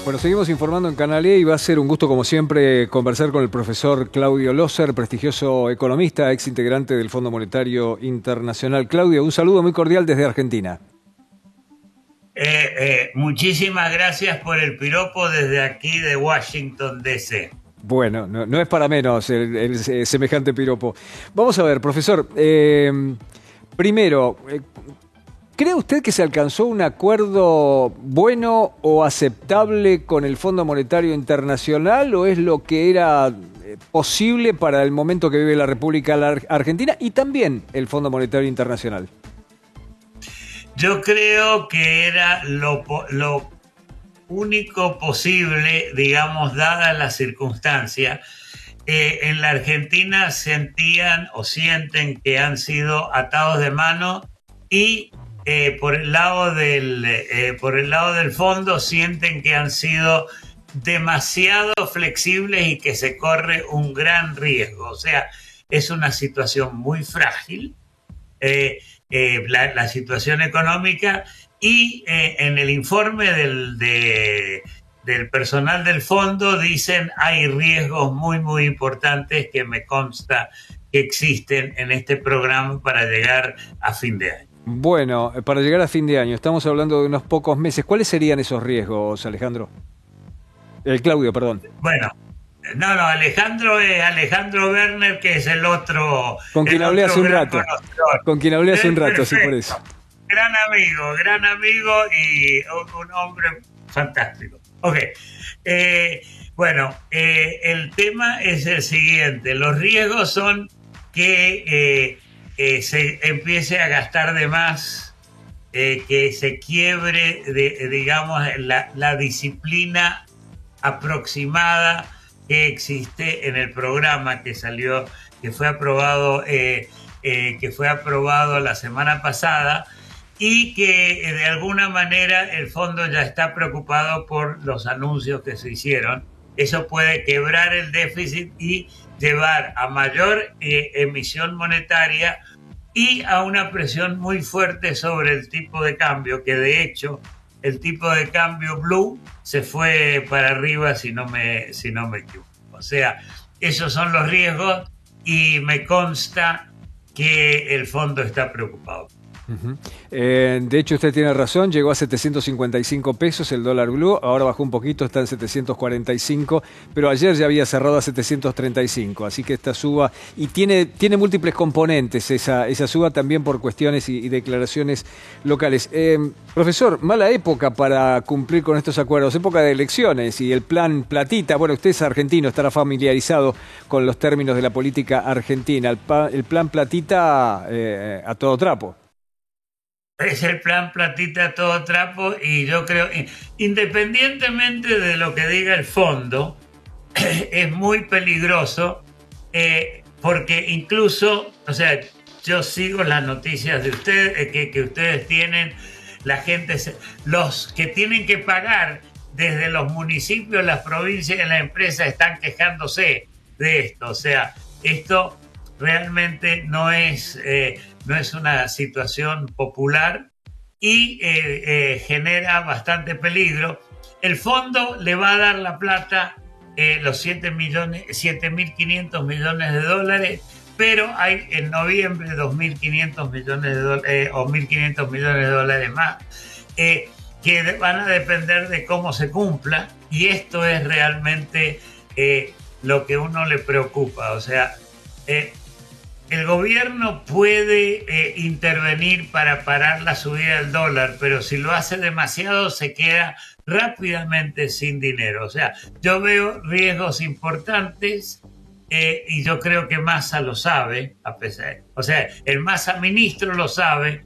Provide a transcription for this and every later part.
Bueno, seguimos informando en Canal E y va a ser un gusto, como siempre, conversar con el profesor Claudio Loser, prestigioso economista, ex integrante del Fondo Monetario Internacional. Claudio, un saludo muy cordial desde Argentina. Muchísimas gracias por el piropo desde aquí de Washington, D.C. Bueno, no es para menos el semejante piropo. Vamos a ver, profesor, primero, ¿cree usted que se alcanzó un acuerdo bueno o aceptable con el Fondo Monetario Internacional o es lo que era posible para el momento que vive la República Argentina y también el Fondo Monetario Internacional? Yo creo que era lo único posible, digamos, dadas las circunstancias. En la Argentina sentían o sienten que han sido atados de mano y por el lado del fondo sienten que han sido demasiado flexibles y que se corre un gran riesgo. O sea, es una situación muy frágil, la situación económica, y en el informe del personal del fondo dicen hay riesgos muy importantes que me consta que existen en este programa para llegar a fin de año. Bueno, para llegar a fin de año, estamos hablando de unos pocos meses. ¿Cuáles serían esos riesgos, Alejandro? Claudio, perdón. Bueno, Alejandro es Alejandro Werner, que es el otro. Con quien hablé hace un rato. Con quien hablé hace un rato, sí, por eso. Gran amigo y un hombre fantástico. Ok. El tema es el siguiente. Los riesgos son que se empiece a gastar de más, que se quiebre, digamos, la disciplina aproximada que existe en el programa que salió, que fue aprobado la semana pasada, y que de alguna manera el fondo ya está preocupado por los anuncios que se hicieron. Eso puede quebrar el déficit y llevar a mayor emisión monetaria y a una presión muy fuerte sobre el tipo de cambio, que de hecho el tipo de cambio blue se fue para arriba, si no me equivoco. O sea, esos son los riesgos y me consta que el fondo está preocupado. De hecho, usted tiene razón, llegó a 755 pesos el dólar blue, ahora bajó un poquito, está en 745, pero ayer ya había cerrado a 735, así que esta suba, y tiene múltiples componentes esa suba también por cuestiones y declaraciones locales. Profesor, mala época para cumplir con estos acuerdos, época de elecciones y el plan Platita, bueno, usted es argentino, estará familiarizado con los términos de la política argentina, el plan Platita a todo trapo. Es el plan Platita a todo trapo, y yo creo, independientemente de lo que diga el fondo, es muy peligroso, porque incluso, o sea, yo sigo las noticias de ustedes, que ustedes tienen, la gente, los que tienen que pagar desde los municipios, las provincias y las empresas están quejándose de esto. O sea, esto realmente no es una situación popular y genera bastante peligro. El fondo le va a dar la plata, los 7.500 millones de dólares, pero hay en noviembre 2.500 millones de dólares o 1.500 millones de dólares más, que van a depender de cómo se cumpla, y esto es realmente lo que uno le preocupa. O sea, el gobierno puede intervenir para parar la subida del dólar, pero si lo hace demasiado se queda rápidamente sin dinero. O sea, yo veo riesgos importantes, y yo creo que Massa lo sabe, o sea, el Massa ministro lo sabe,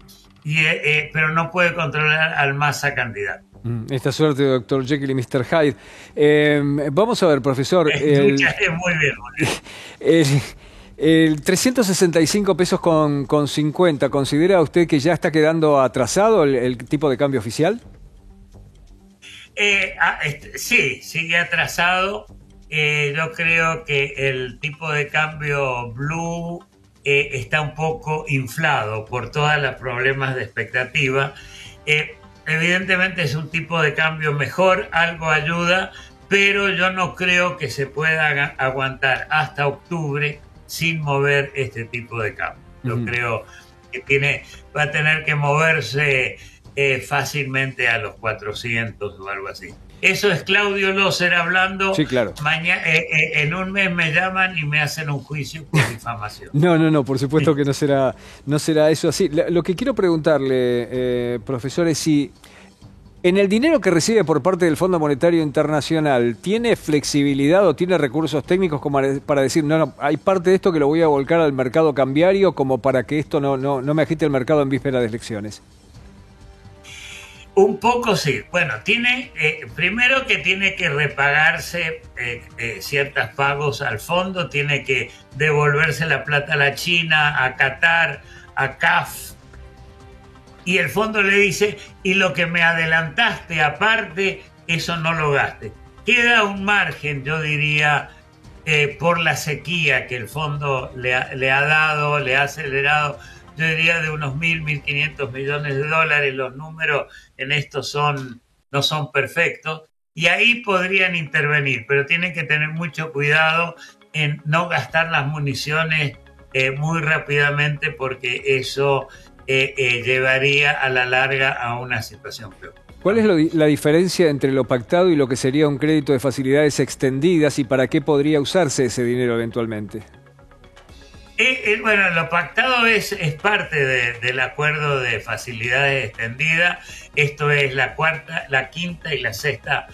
pero no puede controlar al Massa candidato. Esta suerte de Dr. Jekyll y Mr. Hyde. Vamos a ver, profesor. Muy bien. El 365 pesos con 50, ¿considera usted que ya está quedando atrasado el tipo de cambio oficial? Sí, sigue atrasado. Yo creo que el tipo de cambio blue está un poco inflado por todos los problemas de expectativa. evidentemente es un tipo de cambio mejor, algo ayuda, pero yo no creo que se pueda aguantar hasta octubre sin mover este tipo de cambio. Yo creo que va a tener que moverse fácilmente a los 400 o algo así. Eso es Claudio Loser hablando. Sí, claro. En un mes me llaman y me hacen un juicio por difamación. No, por supuesto que no será eso así. Lo que quiero preguntarle, profesor, es si en el dinero que recibe por parte del Fondo Monetario Internacional, ¿tiene flexibilidad o tiene recursos técnicos como para decir, no, hay parte de esto que lo voy a volcar al mercado cambiario como para que esto no me agite el mercado en víspera de elecciones? Un poco sí. Bueno, primero que tiene que repagarse ciertos pagos al fondo, tiene que devolverse la plata a la China, a Qatar, a CAF, y el fondo le dice, y lo que me adelantaste aparte, eso no lo gastes. Queda un margen, yo diría, por la sequía que el fondo le ha dado, le ha acelerado, yo diría de unos 1.500 millones de dólares. Los números en esto no son perfectos, y ahí podrían intervenir, pero tienen que tener mucho cuidado en no gastar las municiones muy rápidamente, porque eso llevaría a la larga a una situación peor. ¿Cuál es la diferencia entre lo pactado y lo que sería un crédito de facilidades extendidas, y para qué podría usarse ese dinero eventualmente? Bueno, lo pactado es parte del acuerdo de facilidades extendidas. Esto es la cuarta, la quinta y la sexta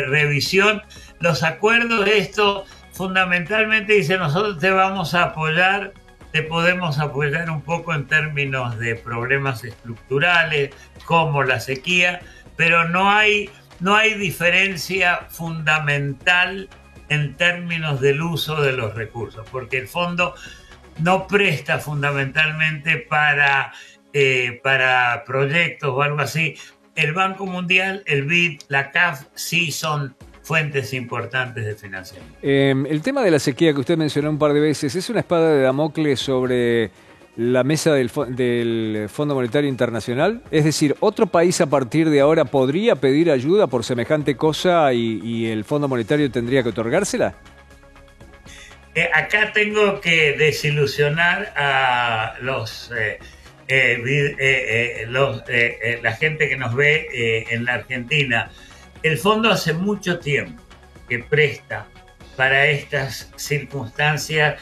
revisión. Los acuerdos, esto fundamentalmente dice, nosotros te vamos a apoyar, te podemos apoyar un poco en términos de problemas estructurales como la sequía, pero no hay diferencia fundamental en términos del uso de los recursos, porque el fondo no presta fundamentalmente para proyectos o algo así. El Banco Mundial, el BID, la CAF sí son fuentes importantes de financiamiento. El tema de la sequía que usted mencionó un par de veces, ¿es una espada de Damocles sobre la mesa del Fondo Monetario Internacional? Es decir, ¿otro país a partir de ahora podría pedir ayuda por semejante cosa y el Fondo Monetario tendría que otorgársela? Acá tengo que desilusionar a la gente que nos ve en la Argentina. El fondo hace mucho tiempo que presta para estas circunstancias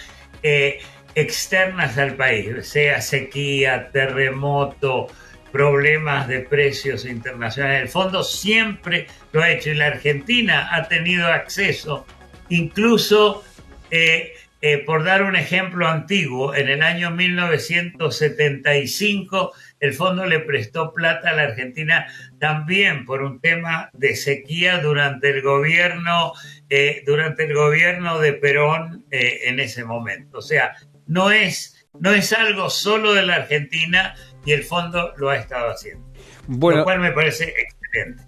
externas al país, sea sequía, terremoto, problemas de precios internacionales. El fondo siempre lo ha hecho, y la Argentina ha tenido acceso, incluso por dar un ejemplo antiguo, en el año 1975 el fondo le prestó plata a la Argentina también por un tema de sequía durante el gobierno de Perón en ese momento. O sea, no es algo solo de la Argentina, y el fondo lo ha estado haciendo. Bueno, lo cual me parece excelente.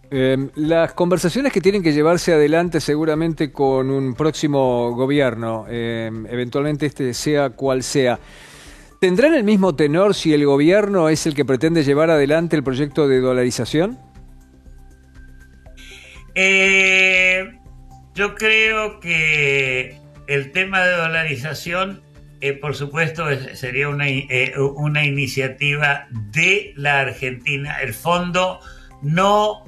Las conversaciones que tienen que llevarse adelante seguramente con un próximo gobierno, eventualmente este sea cual sea, ¿tendrán el mismo tenor si el gobierno es el que pretende llevar adelante el proyecto de dolarización? Yo creo que el tema de dolarización, por supuesto, sería una iniciativa de la Argentina. El fondo no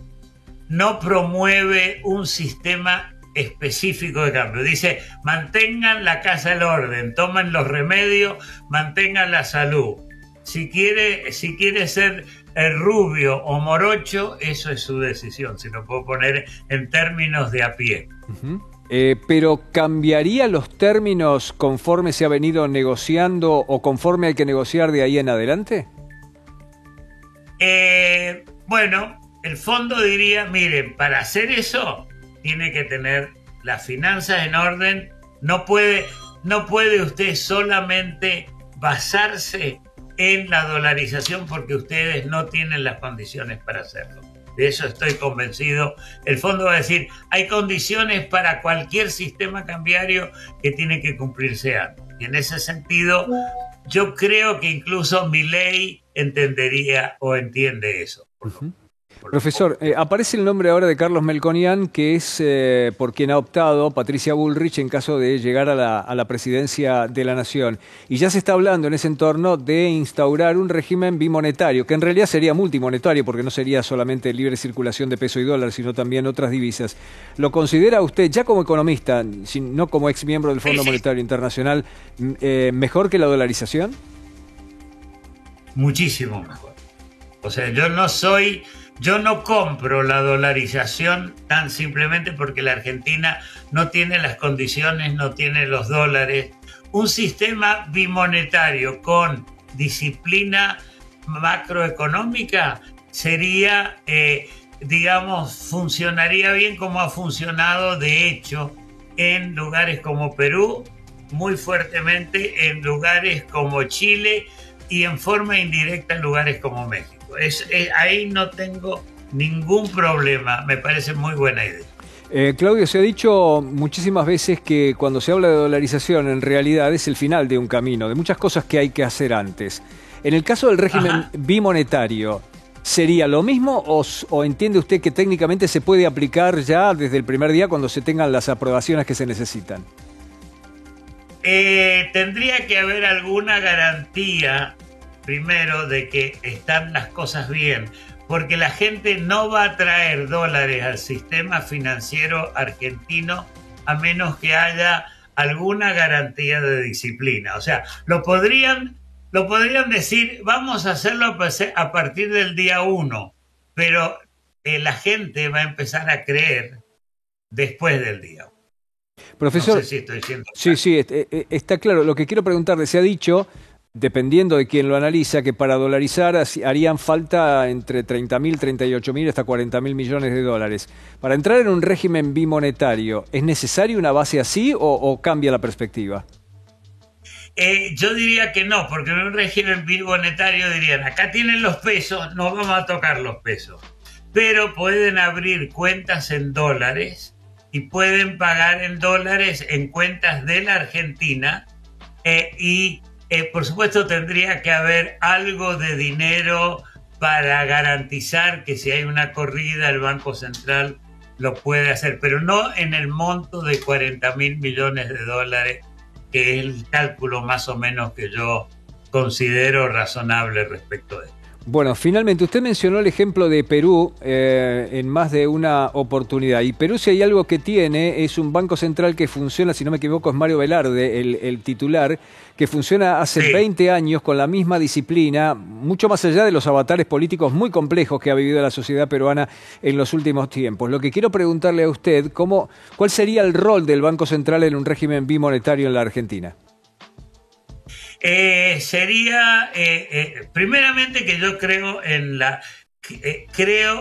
promueve un sistema específico de cambio. Dice, mantengan la casa del orden, tomen los remedios, mantengan la salud. Si quiere ser rubio o morocho, eso es su decisión, si lo puedo poner en términos de a pie. ¿Pero cambiaría los términos conforme se ha venido negociando o conforme hay que negociar de ahí en adelante? Bueno, el fondo diría, miren, para hacer eso tiene que tener las finanzas en orden. No puede usted solamente basarse en la dolarización, porque ustedes no tienen las condiciones para hacerlo. De eso estoy convencido. El fondo va a decir, hay condiciones para cualquier sistema cambiario que tiene que cumplirse antes. Y en ese sentido, yo creo que incluso Milei entendería o entiende eso. por Profesor, aparece el nombre ahora de Carlos Melconian, que es por quien ha optado Patricia Bullrich en caso de llegar a la presidencia de la Nación. Y ya se está hablando en ese entorno de instaurar un régimen bimonetario, que en realidad sería multimonetario, porque no sería solamente libre circulación de peso y dólar, sino también otras divisas. ¿Lo considera usted, ya como economista, no como ex miembro del Fondo Monetario Internacional, mejor que la dolarización? Muchísimo mejor. O sea, yo no compro la dolarización tan simplemente porque la Argentina no tiene las condiciones, no tiene los dólares. Un sistema bimonetario con disciplina macroeconómica sería, digamos, funcionaría bien como ha funcionado de hecho en lugares como Perú, muy fuertemente en lugares como Chile y en forma indirecta en lugares como México. Ahí no tengo ningún problema, me parece muy buena idea. Claudio, se ha dicho muchísimas veces que cuando se habla de dolarización en realidad es el final de un camino, de muchas cosas que hay que hacer antes. En el caso del régimen bimonetario, ¿sería lo mismo o entiende usted que técnicamente se puede aplicar ya desde el primer día cuando se tengan las aprobaciones que se necesitan? Tendría que haber alguna garantía, primero, de que están las cosas bien, porque la gente no va a traer dólares al sistema financiero argentino a menos que haya alguna garantía de disciplina. O sea, lo podrían decir, vamos a hacerlo a partir del día 1, pero la gente va a empezar a creer después del día 1. Profesor, no sé si estoy diciendo sí, está claro. Lo que quiero preguntarle, se ha dicho, dependiendo de quién lo analiza, que para dolarizar harían falta entre 30.000, 38.000 hasta 40.000 millones de dólares. Para entrar en un régimen bimonetario, ¿es necesario una base así o cambia la perspectiva? Yo diría que no, porque en un régimen bimonetario dirían, acá tienen los pesos, no vamos a tocar los pesos. Pero pueden abrir cuentas en dólares y pueden pagar en dólares en cuentas de la Argentina por supuesto tendría que haber algo de dinero para garantizar que si hay una corrida el Banco Central lo puede hacer, pero no en el monto de 40.000 millones de dólares, que es el cálculo más o menos que yo considero razonable respecto de esto. Bueno, finalmente usted mencionó el ejemplo de Perú en más de una oportunidad. Y Perú, si hay algo que tiene, es un banco central que funciona, si no me equivoco, es Mario Velarde, el titular, que funciona hace 20 años con la misma disciplina, mucho más allá de los avatares políticos muy complejos que ha vivido la sociedad peruana en los últimos tiempos. Lo que quiero preguntarle a usted, ¿cuál sería el rol del Banco Central en un régimen bimonetario en la Argentina? Sería, primeramente, que yo creo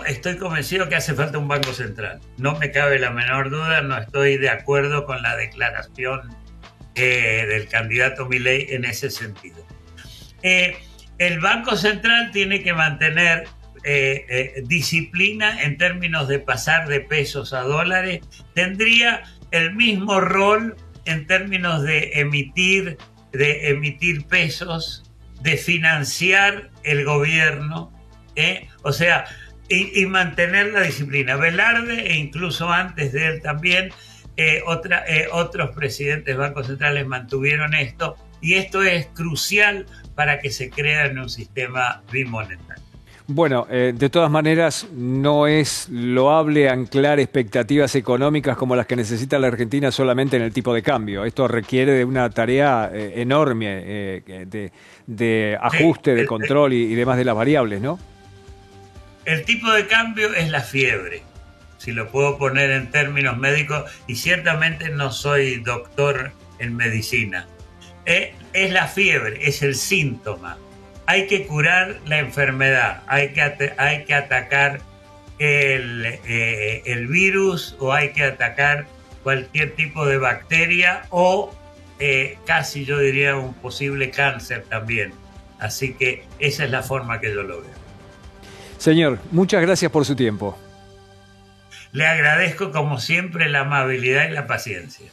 estoy convencido que hace falta un banco central. No me cabe la menor duda, no estoy de acuerdo con la declaración del candidato Milei en ese sentido. El Banco Central tiene que mantener disciplina en términos de pasar de pesos a dólares. Tendría el mismo rol en términos de emitir pesos, de financiar el gobierno, o sea, y mantener la disciplina. Velarde, e incluso antes de él también, otros presidentes de bancos centrales mantuvieron esto, y esto es crucial para que se crea en un sistema bimonetario. Bueno, de todas maneras, no es loable anclar expectativas económicas como las que necesita la Argentina solamente en el tipo de cambio. Esto requiere de una tarea enorme de ajuste, de control y demás de las variables, ¿no? El tipo de cambio es la fiebre, si lo puedo poner en términos médicos, y ciertamente no soy doctor en medicina. Es la fiebre, es el síntoma. Hay que curar la enfermedad, hay que atacar el virus, o hay que atacar cualquier tipo de bacteria, o casi yo diría un posible cáncer también. Así que esa es la forma que yo lo veo. Señor, muchas gracias por su tiempo. Le agradezco como siempre la amabilidad y la paciencia.